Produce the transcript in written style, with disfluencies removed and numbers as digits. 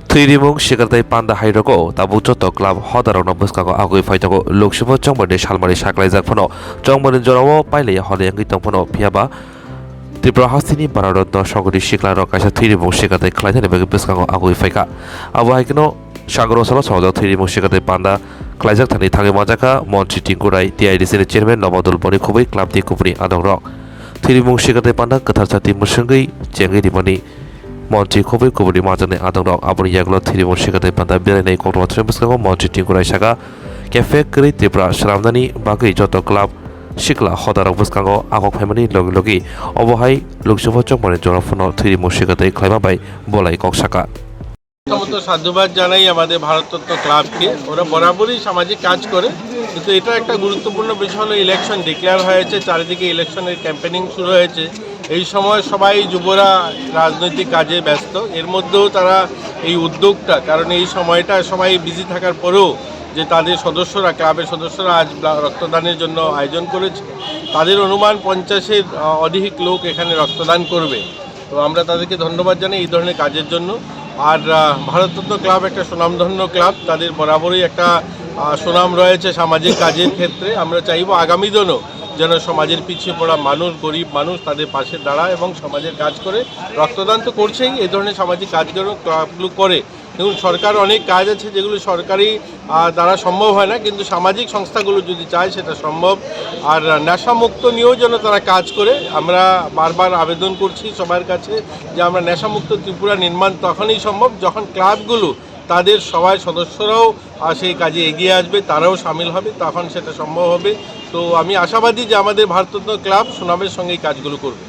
Twirimung Shikatai Panda Hairogo, Tabuchoto Club, Hodaro Nobuskago Agui Faitago, Luximo Chongmode Shalmari Shaklai Zakpono, Chongmodin Jorowo, Paile Holiangi Tompono, Piaba, Tripura Hastini Baradon Shoguri Shikla Rokasha Twirimung Shikatai Clayton Buskago Agui Faika, Awakino, Shagro Solo, Twirimung Shikatai Panda, Klaisak Tani Tangi Majaka, Monchi Tingurai, TIDC Chairman, Nomadul Bori Kubi, Club Di Kupri, Adong Rock, Twirimung Shikatai Panda, Katarati Musungi, Jengi Dimani. Monchi Kobe Kuburi Martin Adong Aburi Yaglo Tirimun Shikatai Panda Bilene Koto Tribusko Monchi Tingurai Shaka Cafe Kri Tripura Shramdani Bagi Joto Club Shikla Hodara Buskango Agok Family Logi Logi Obohai Luxuvo Chomone Jorofono Tirimun Shikatai Klima by Bolai Kokshaka সাধুবাদ জানাই আমাদের ভারতরত্ন ক্লাবকে। ওরা বরাবরই সামাজিক কাজ করে, কিন্তু এটা একটা গুরুত্বপূর্ণ বিষয় হলো ইলেকশন ডিক্লেয়ার হয়েছে, চারিদিকে ইলেকশনের ক্যাম্পেনিং শুরু হয়েছে। এই সময় সবাই যুবরা রাজনৈতিক কাজে ব্যস্ত, এর মধ্যেও তারা এই উদ্যোগটা, কারণ এই সময়টা সবাই বিজি থাকার পরেও যে তাদের সদস্যরা, ক্লাবের সদস্যরা আজ রক্তদানের জন্য আয়োজন করেছে, তাদের অনুমান 50-এর অধিক লোক এখানে রক্তদান করবে। তো আমরা তাদেরকে ধন্যবাদ জানাই এই ধরনের কাজের জন্য। আর ভারতরত্ন ক্লাব একটা সুনামধন্য ক্লাব, তাদের বরাবরই একটা সুনাম রয়েছে সামাজিক কাজের ক্ষেত্রে। আমরা চাইব আগামী দিনও যেন সমাজের পিছিয়ে পড়া মানুষ, গরিব মানুষ তাদের পাশে দাঁড়ায় এবং সমাজের কাজ করে। রক্তদান তো করছেই, এই ধরনের সামাজিক কাজগুলো ক্লাবগুলো করে। দেখুন, সরকার অনেক কাজ আছে যেগুলো সরকারি দ্বারা সম্ভব হয় না, কিন্তু সামাজিক সংস্থাগুলো যদি চায় সেটা সম্ভব। আর নেশামুক্ত নিয়েও যেন তারা কাজ করে। আমরা বারবার আবেদন করছি সবার কাছে যে আমরা নেশামুক্ত ত্রিপুরা নির্মাণ তখনই সম্ভব যখন ক্লাবগুলো তাদের সবাই সদস্যরাও সেই কাজে এগিয়ে আসবে, তারাও সামিল হবে, তখন সেটা সম্ভব হবে। তো আমি আশাবাদী যে আমাদের ভারতরত্ন ক্লাব সুনামের সঙ্গে এই কাজগুলো করবে।